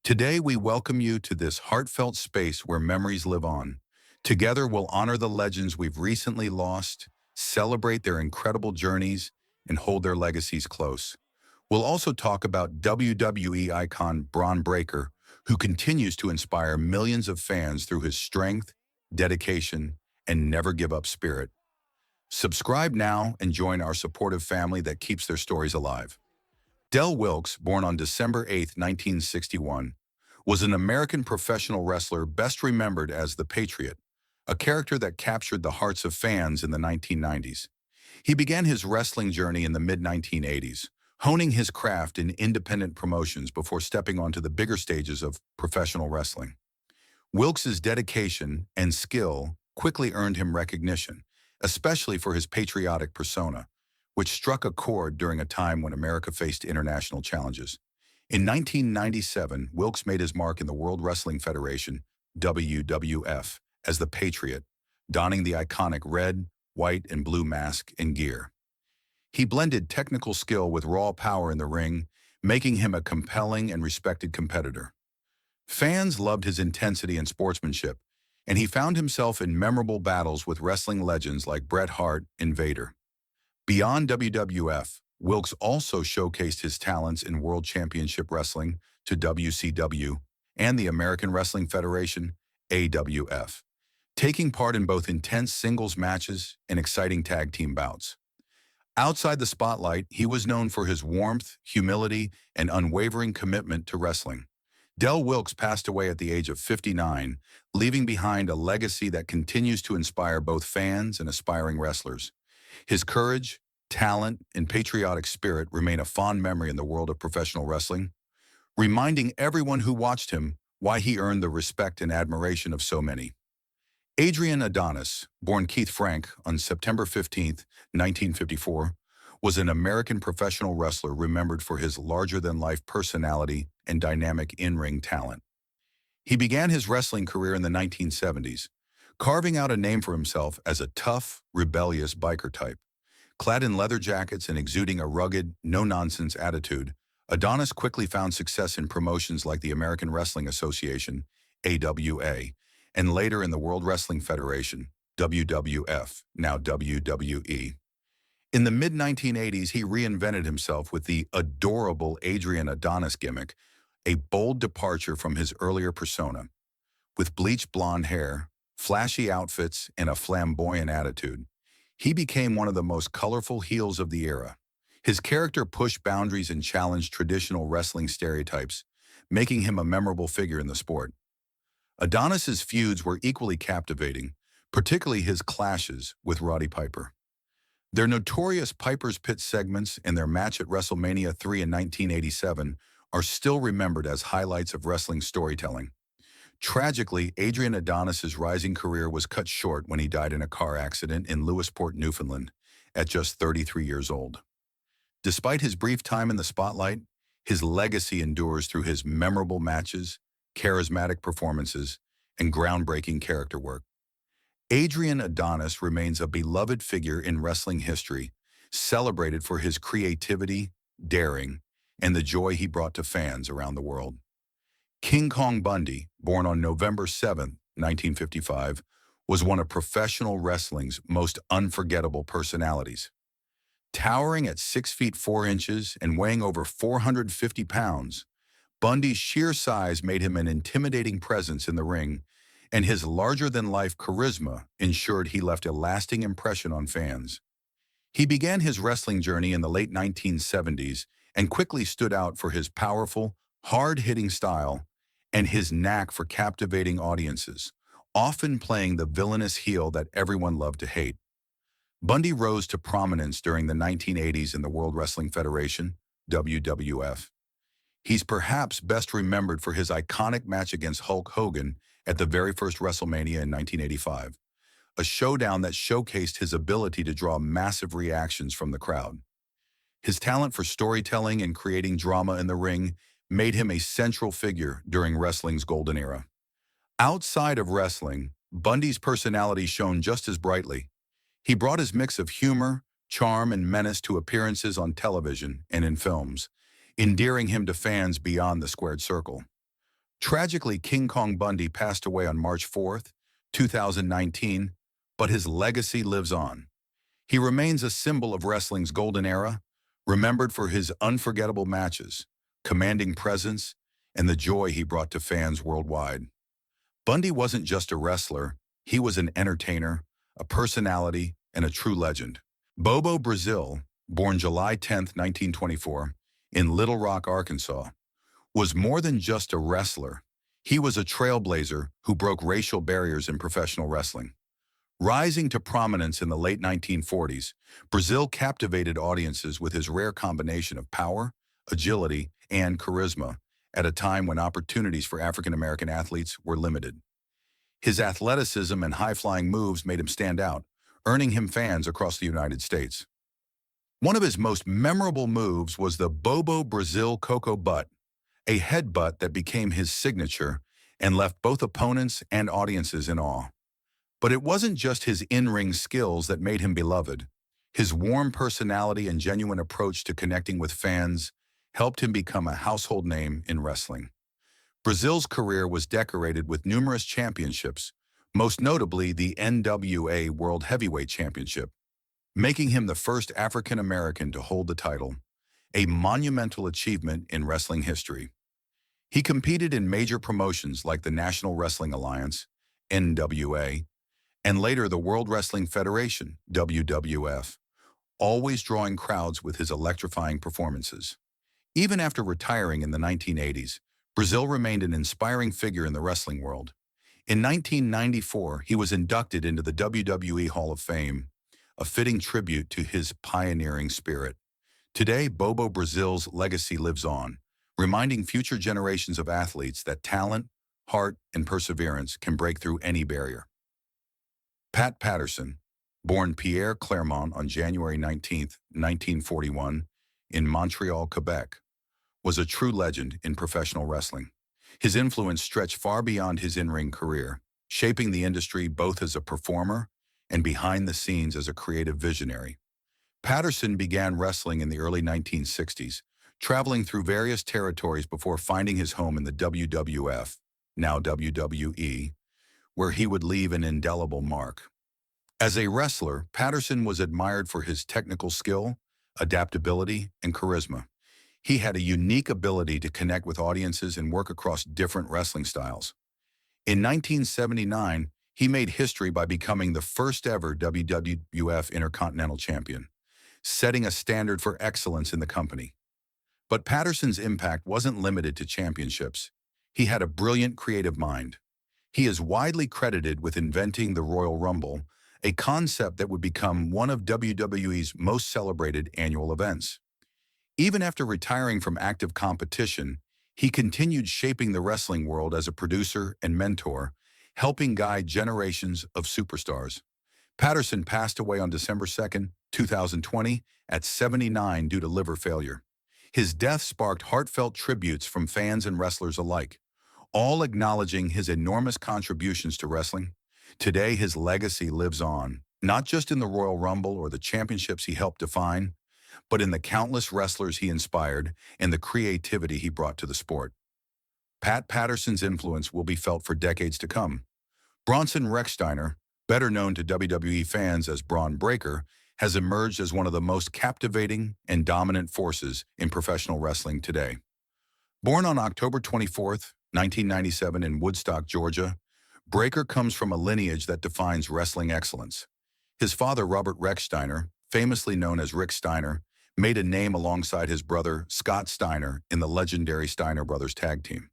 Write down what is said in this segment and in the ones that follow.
Today, we welcome you to this heartfelt space where memories live on. Together, we'll honor the legends we've recently lost, celebrate their incredible journeys, and hold their legacies close. We'll also talk about WWE icon Braun Breaker, who continues to inspire millions of fans through his strength, dedication, and never give up spirit. Subscribe now and join our supportive family that keeps their stories alive. Del Wilkes, born on December 8, 1961, was an American professional wrestler best remembered as the Patriot, a character that captured the hearts of fans in the 1990s. He began his wrestling journey in the mid-1980s, honing his craft in independent promotions before stepping onto the bigger stages of professional wrestling. Wilkes's dedication and skill quickly earned him recognition, especially for his patriotic persona, which struck a chord during a time when America faced international challenges. In 1997, Wilkes made his mark in the World Wrestling Federation, WWF, as the Patriot, donning the iconic red, white, and blue mask and gear. He blended technical skill with raw power in the ring, making him a compelling and respected competitor. Fans loved his intensity and sportsmanship, and he found himself in memorable battles with wrestling legends like Bret Hart and Vader. Beyond WWF, Wilkes also showcased his talents in World Championship Wrestling to WCW and the American Wrestling Federation, AWF, taking part in both intense singles matches and exciting tag team bouts. Outside the spotlight, he was known for his warmth, humility, and unwavering commitment to wrestling. Del Wilkes passed away at the age of 59, leaving behind a legacy that continues to inspire both fans and aspiring wrestlers. His courage, talent, and patriotic spirit remain a fond memory in the world of professional wrestling, reminding everyone who watched him why he earned the respect and admiration of so many. Adrian Adonis, born Keith Frank on September 15, 1954, was an American professional wrestler remembered for his larger-than-life personality and dynamic in-ring talent. He began his wrestling career in the 1970s, carving out a name for himself as a tough, rebellious biker type. Clad in leather jackets and exuding a rugged, no-nonsense attitude, Adonis quickly found success in promotions like the American Wrestling Association, AWA, and later in the World Wrestling Federation, WWF, now WWE. In the mid-1980s, he reinvented himself with the adorable Adrian Adonis gimmick, a bold departure from his earlier persona. With bleached blonde hair, flashy outfits, and a flamboyant attitude, he became one of the most colorful heels of the era. His character pushed boundaries and challenged traditional wrestling stereotypes, making him a memorable figure in the sport. Adonis's feuds were equally captivating, particularly his clashes with Roddy Piper. Their notorious Piper's Pit segments and their match at WrestleMania 3 in 1987 are still remembered as highlights of wrestling storytelling. Tragically, Adrian Adonis's rising career was cut short when he died in a car accident in Lewisport, Newfoundland, at just 33 years old. Despite his brief time in the spotlight, his legacy endures through his memorable matches, charismatic performances, and groundbreaking character work. Adrian Adonis remains a beloved figure in wrestling history, celebrated for his creativity, daring, and the joy he brought to fans around the world. King Kong Bundy, born on November 7, 1955, was one of professional wrestling's most unforgettable personalities. Towering at 6 feet 4 inches and weighing over 450 pounds, Bundy's sheer size made him an intimidating presence in the ring, and his larger-than-life charisma ensured he left a lasting impression on fans. He began his wrestling journey in the late 1970s and quickly stood out for his powerful, hard-hitting style and his knack for captivating audiences, often playing the villainous heel that everyone loved to hate. Bundy rose to prominence during the 1980s in the World Wrestling Federation, WWF. He's perhaps best remembered for his iconic match against Hulk Hogan at the very first WrestleMania in 1985, a showdown that showcased his ability to draw massive reactions from the crowd. His talent for storytelling and creating drama in the ring made him a central figure during wrestling's golden era. Outside of wrestling, Bundy's personality shone just as brightly. He brought his mix of humor, charm, and menace to appearances on television and in films, endearing him to fans beyond the squared circle. Tragically, King Kong Bundy passed away on March 4th, 2019, but his legacy lives on. He remains a symbol of wrestling's golden era, remembered for his unforgettable matches, commanding presence, and the joy he brought to fans worldwide. Bundy wasn't just a wrestler, he was an entertainer, a personality, and a true legend. Bobo Brazil, born July 10, 1924, in Little Rock, Arkansas, was more than just a wrestler. He was a trailblazer who broke racial barriers in professional wrestling. Rising to prominence in the late 1940s, Brazil captivated audiences with his rare combination of power, agility, and charisma at a time when opportunities for African-American athletes were limited. His athleticism and high-flying moves made him stand out, earning him fans across the United States. One of his most memorable moves was the Bobo Brazil Coco Butt, a headbutt that became his signature and left both opponents and audiences in awe. But it wasn't just his in-ring skills that made him beloved. His warm personality and genuine approach to connecting with fans helped him become a household name in wrestling. Brazil's career was decorated with numerous championships, most notably the NWA World Heavyweight Championship, making him the first African-American to hold the title, a monumental achievement in wrestling history. He competed in major promotions like the National Wrestling Alliance, NWA, and later the World Wrestling Federation, WWF, always drawing crowds with his electrifying performances. Even after retiring in the 1980s, Brazil remained an inspiring figure in the wrestling world. In 1994, he was inducted into the WWE Hall of Fame, a fitting tribute to his pioneering spirit. Today, Bobo Brazil's legacy lives on, reminding future generations of athletes that talent, heart, and perseverance can break through any barrier. Pat Patterson, born Pierre Clermont on January 19, 1941, in Montreal, Quebec, was a true legend in professional wrestling. His influence stretched far beyond his in-ring career, shaping the industry both as a performer and behind the scenes as a creative visionary. Patterson began wrestling in the early 1960s, traveling through various territories before finding his home in the WWF, now WWE, where he would leave an indelible mark. As a wrestler, Patterson was admired for his technical skill, adaptability, and charisma. He had a unique ability to connect with audiences and work across different wrestling styles. In 1979, he made history by becoming the first ever WWF Intercontinental Champion, setting a standard for excellence in the company. But Patterson's impact wasn't limited to championships. He had a brilliant creative mind. He is widely credited with inventing the Royal Rumble, a concept that would become one of WWE's most celebrated annual events. Even after retiring from active competition, he continued shaping the wrestling world as a producer and mentor, helping guide generations of superstars. Patterson passed away on December 2, 2020, at 79 due to liver failure. His death sparked heartfelt tributes from fans and wrestlers alike, all acknowledging his enormous contributions to wrestling. Today, his legacy lives on, not just in the Royal Rumble or the championships he helped define, but in the countless wrestlers he inspired and the creativity he brought to the sport. Pat Patterson's influence will be felt for decades to come. Bronson Rechsteiner, better known to WWE fans as Braun Breaker, has emerged as one of the most captivating and dominant forces in professional wrestling today. Born on October 24, 1997 in Woodstock, Georgia, Breaker comes from a lineage that defines wrestling excellence. His father, Robert Rechsteiner, famously known as Rick Steiner, made a name alongside his brother, Scott Steiner, in the legendary Steiner Brothers tag team.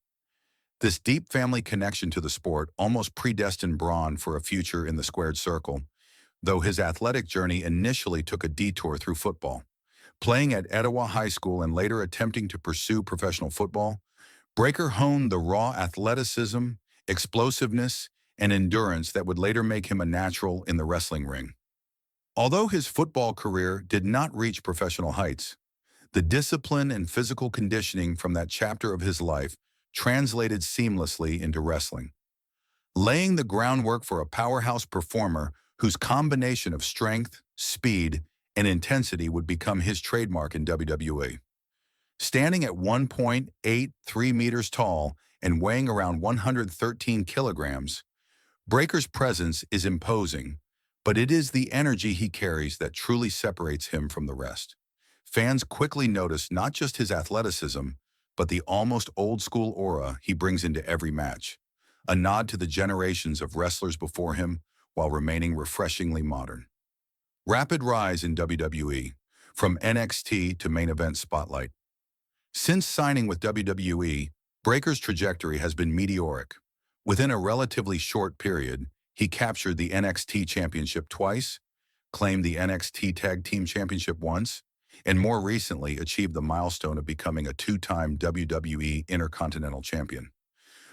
This deep family connection to the sport almost predestined Braun for a future in the squared circle, though his athletic journey initially took a detour through football. Playing at Etowah High School and later attempting to pursue professional football, Breaker honed the raw athleticism, explosiveness, and endurance that would later make him a natural in the wrestling ring. Although his football career did not reach professional heights, the discipline and physical conditioning from that chapter of his life translated seamlessly into wrestling, laying the groundwork for a powerhouse performer whose combination of strength, speed, and intensity would become his trademark in WWE. Standing at 1.83 meters tall and weighing around 113 kilograms, Breaker's presence is imposing, but it is the energy he carries that truly separates him from the rest. Fans quickly notice not just his athleticism, but the almost old-school aura he brings into every match, a nod to the generations of wrestlers before him while remaining refreshingly modern. Rapid rise in WWE, from NXT to main event spotlight. Since signing with WWE, Breaker's trajectory has been meteoric. Within a relatively short period, he captured the NXT Championship twice, claimed the NXT Tag Team Championship once, and more recently achieved the milestone of becoming a two-time WWE Intercontinental Champion.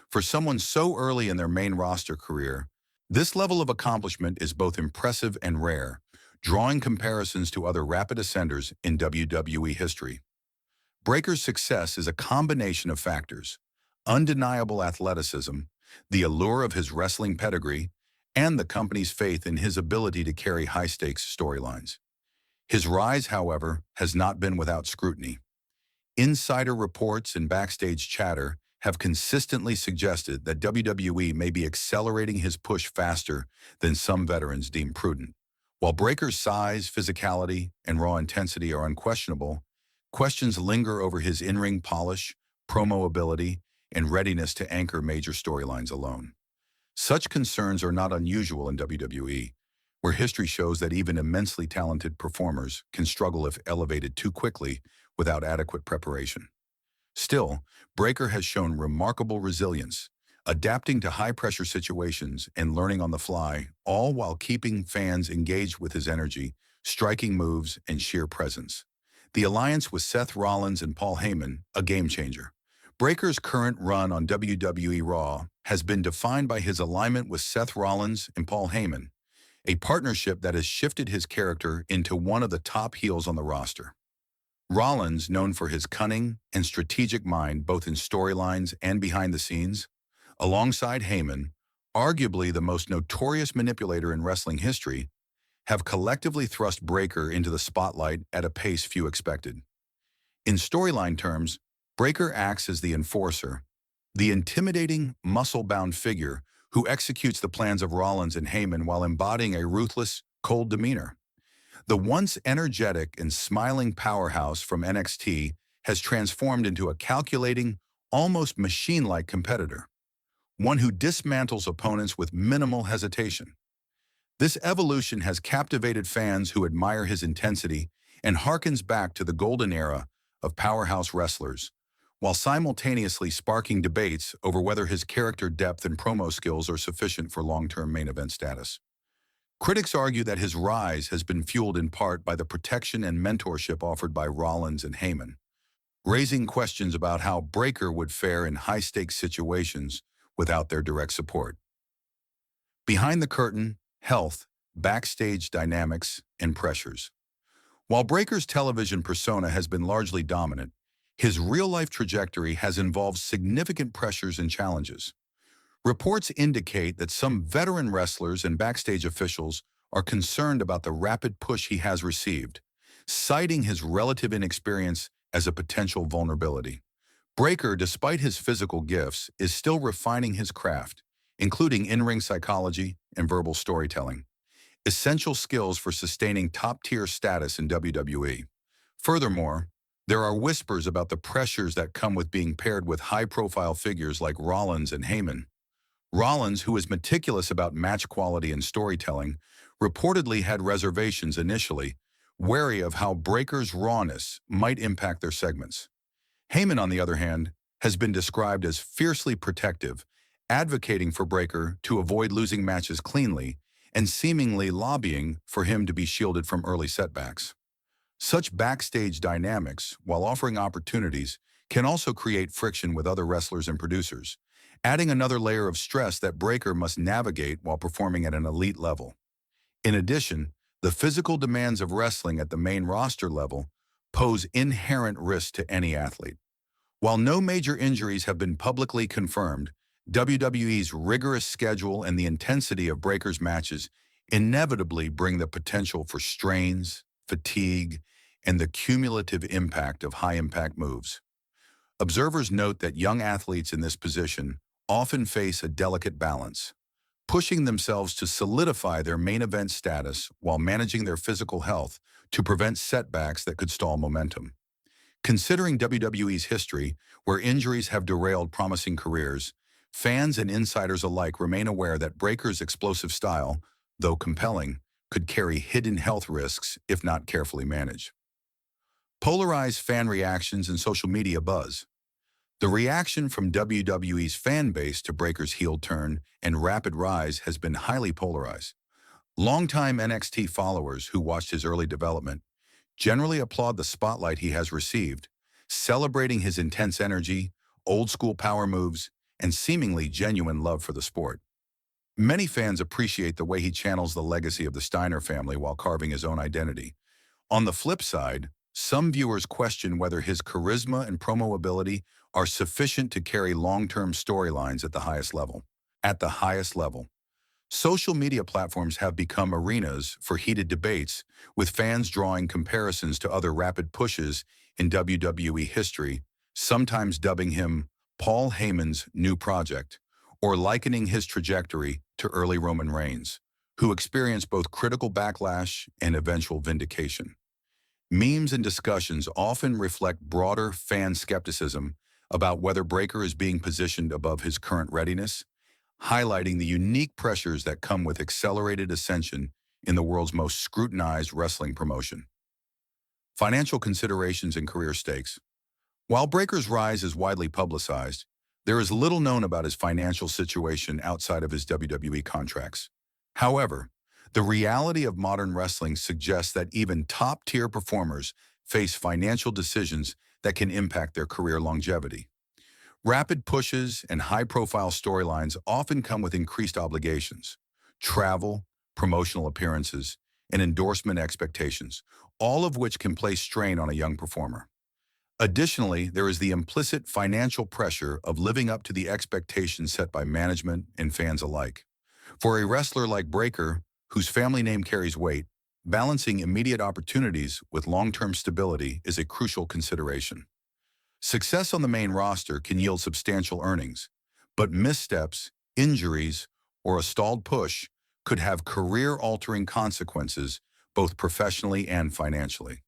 For someone so early in their main roster career, this level of accomplishment is both impressive and rare, drawing comparisons to other rapid ascenders in WWE history. Breaker's success is a combination of factors: undeniable athleticism, the allure of his wrestling pedigree, and the company's faith in his ability to carry high-stakes storylines. His rise, however, has not been without scrutiny. Insider reports and backstage chatter have consistently suggested that WWE may be accelerating his push faster than some veterans deem prudent. While Breaker's size, physicality, and raw intensity are unquestionable, questions linger over his in-ring polish, promo ability, and readiness to anchor major storylines alone. Such concerns are not unusual in WWE, where history shows that even immensely talented performers can struggle if elevated too quickly without adequate preparation. Still, Breaker has shown remarkable resilience, adapting to high-pressure situations and learning on the fly, all while keeping fans engaged with his energy, striking moves, and sheer presence. The alliance with Seth Rollins and Paul Heyman, a game-changer. Breaker's current run on WWE Raw has been defined by his alignment with Seth Rollins and Paul Heyman, a partnership that has shifted his character into one of the top heels on the roster. Rollins, known for his cunning and strategic mind both in storylines and behind the scenes, alongside Heyman, arguably the most notorious manipulator in wrestling history, have collectively thrust Breaker into the spotlight at a pace few expected. In storyline terms, Breaker acts as the enforcer, the intimidating, muscle-bound figure who executes the plans of Rollins and Heyman while embodying a ruthless, cold demeanor. The once energetic and smiling powerhouse from NXT has transformed into a calculating, almost machine-like competitor, one who dismantles opponents with minimal hesitation. This evolution has captivated fans who admire his intensity and harkens back to the golden era of powerhouse wrestlers, while simultaneously sparking debates over whether his character depth and promo skills are sufficient for long-term main event status. Critics argue that his rise has been fueled in part by the protection and mentorship offered by Rollins and Heyman, raising questions about how Breaker would fare in high-stakes situations without their direct support. Behind the curtain, health, backstage dynamics, and pressures. While Breaker's television persona has been largely dominant, his real-life trajectory has involved significant pressures and challenges. Reports indicate that some veteran wrestlers and backstage officials are concerned about the rapid push he has received, citing his relative inexperience as a potential vulnerability. Breaker, despite his physical gifts, is still refining his craft, including in-ring psychology and verbal storytelling, essential skills for sustaining top-tier status in WWE. Furthermore, there are whispers about the pressures that come with being paired with high-profile figures like Rollins and Heyman. Rollins, who is meticulous about match quality and storytelling, reportedly had reservations initially, wary of how Breaker's rawness might impact their segments. Heyman, on the other hand, has been described as fiercely protective, advocating for Breaker to avoid losing matches cleanly and seemingly lobbying for him to be shielded from early setbacks. Such backstage dynamics, while offering opportunities, can also create friction with other wrestlers and producers, adding another layer of stress that Breaker must navigate while performing at an elite level. In addition, the physical demands of wrestling at the main roster level pose inherent risk to any athlete. While no major injuries have been publicly confirmed, WWE's rigorous schedule and the intensity of Breaker's matches inevitably bring the potential for strains, fatigue, and the cumulative impact of high-impact moves. Observers note that young athletes in this position often face a delicate balance, pushing themselves to solidify their main event status while managing their physical health to prevent setbacks that could stall momentum. Considering WWE's history, where injuries have derailed promising careers, fans and insiders alike remain aware that Breaker's explosive style, though compelling, could carry hidden health risks if not carefully managed. Polarized fan reactions and social media buzz. The reaction from WWE's fan base to Breaker's heel turn and rapid rise has been highly polarized. Longtime NXT followers who watched his early development generally applaud the spotlight he has received, celebrating his intense energy, old-school power moves, and seemingly genuine love for the sport. Many fans appreciate the way he channels the legacy of the Steiner family while carving his own identity. On the flip side, some viewers question whether his charisma and promo ability are sufficient to carry long-term storylines at the highest level. At the highest level. Social media platforms have become arenas for heated debates, with fans drawing comparisons to other rapid pushes in WWE history, sometimes dubbing him Paul Heyman's new project, or likening his trajectory to early Roman Reigns, who experienced both critical backlash and eventual vindication. Memes and discussions often reflect broader fan skepticism about whether Breakker is being positioned above his current readiness, highlighting the unique pressures that come with accelerated ascension in the world's most scrutinized wrestling promotion. Financial considerations and career stakes. While Breakker's rise is widely publicized, there is little known about his financial situation outside of his WWE contracts. However, the reality of modern wrestling suggests that even top-tier performers face financial decisions that can impact their career longevity. Rapid pushes and high-profile storylines often come with increased obligations, travel, promotional appearances, and endorsement expectations, all of which can place strain on a young performer. Additionally, there is the implicit financial pressure of living up to the expectations set by management and fans alike. For a wrestler like Breakker, whose family name carries weight, balancing immediate opportunities with long-term stability is a crucial consideration. Success on the main roster can yield substantial earnings, but missteps, injuries, or a stalled push could have career-altering consequences both professionally and financially.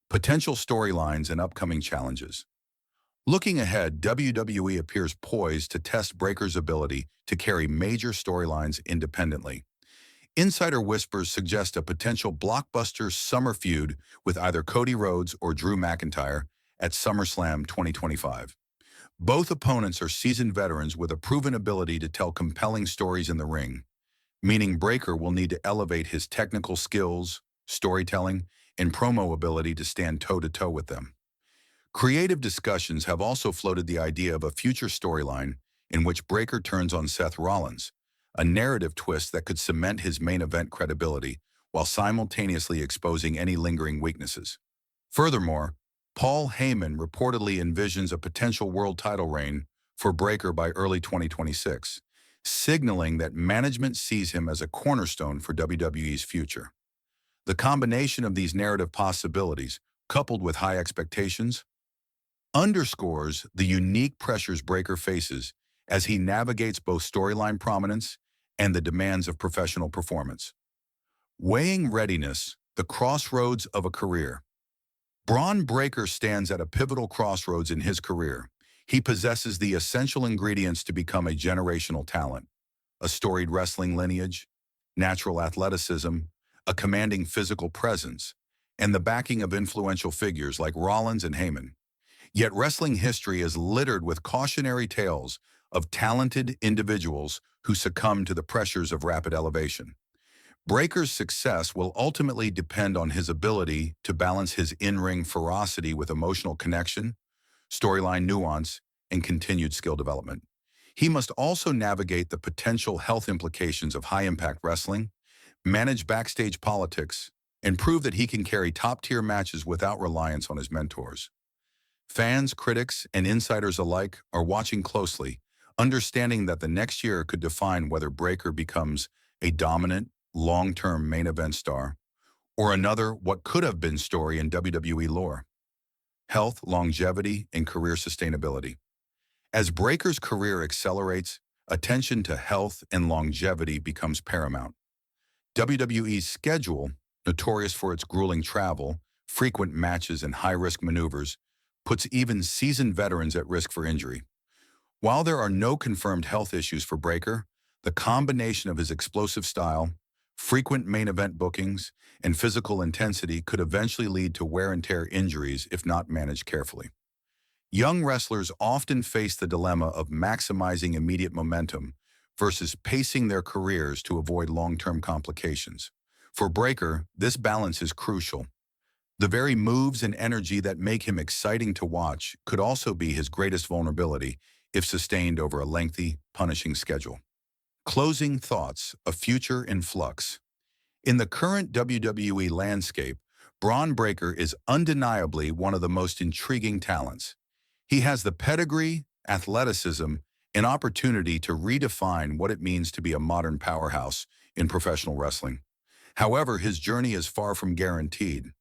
Potential storylines and upcoming challenges. Looking ahead, WWE appears poised to test Breakker's ability to carry major storylines independently. Insider whispers suggest a potential blockbuster summer feud with either Cody Rhodes or Drew McIntyre at SummerSlam 2025. Both opponents are seasoned veterans with a proven ability to tell compelling stories in the ring, meaning Breakker will need to elevate his technical skills, storytelling, and promo ability to stand toe-to-toe with them. Creative discussions have also floated the idea of a future storyline in which Breakker turns on Seth Rollins, a narrative twist that could cement his main event credibility while simultaneously exposing any lingering weaknesses. Furthermore, Paul Heyman reportedly envisions a potential world title reign for Breakker by early 2026, signaling that management sees him as a cornerstone for WWE's future. The combination of these narrative possibilities, coupled with high expectations, underscores the unique pressures Breakker faces as he navigates both storyline prominence and the demands of professional performance. Weighing readiness, the crossroads of a career. Bron Breakker stands at a pivotal crossroads in his career. He possesses the essential ingredients to become a generational talent: a storied wrestling lineage, natural athleticism, a commanding physical presence, and the backing of influential figures like Rollins and Heyman. Yet wrestling history is littered with cautionary tales of talented individuals who succumb to the pressures of rapid elevation. Breakker's success will ultimately depend on his ability to balance his in-ring ferocity with emotional connection, storyline nuance, and continued skill development. He must also navigate the potential health implications of high-impact wrestling, manage backstage politics, and prove that he can carry top-tier matches without reliance on his mentors. Fans, critics, and insiders alike are watching closely, understanding that the next year could define whether Breakker becomes a dominant, long-term main event star, or another what could have been story in WWE lore. health, longevity, and career sustainability. As Breaker's career accelerates, attention to health and longevity becomes paramount. WWE's schedule, notorious for its grueling travel, frequent matches, and high-risk maneuvers, puts even seasoned veterans at risk for injury. While there are no confirmed health issues for Breaker, the combination of his explosive style, frequent main event bookings, and physical intensity could eventually lead to wear and tear injuries if not managed carefully. Young wrestlers often face the dilemma of maximizing immediate momentum versus pacing their careers to avoid long-term complications. For Breaker, this balance is crucial. The very moves and energy that make him exciting to watch could also be his greatest vulnerability if sustained over a lengthy, punishing schedule. Closing thoughts, a future in flux. In the current WWE landscape, Bron Breakker is undeniably one of the most intriguing talents. He has the pedigree, athleticism, and opportunity to redefine what it means to be a modern powerhouse in professional wrestling. However, his journey is far from guaranteed.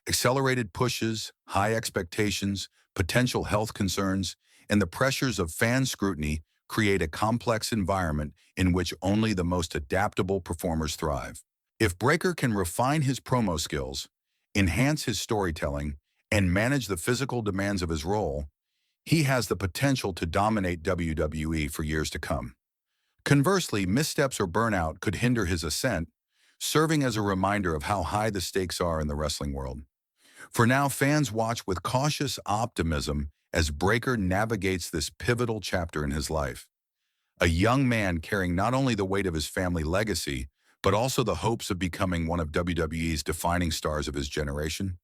Accelerated pushes, high expectations, potential health concerns, and the pressures of fan scrutiny create a complex environment in which only the most adaptable performers thrive. If Breakker can refine his promo skills, enhance his storytelling, and manage the physical demands of his role, he has the potential to dominate WWE for years to come. Conversely, missteps or burnout could hinder his ascent, serving as a reminder of how high the stakes are in the wrestling world. For now, fans watch with cautious optimism as Breakker navigates this pivotal chapter in his life. A young man carrying not only the weight of his family legacy, but also the hopes of becoming one of WWE's defining stars of his generation.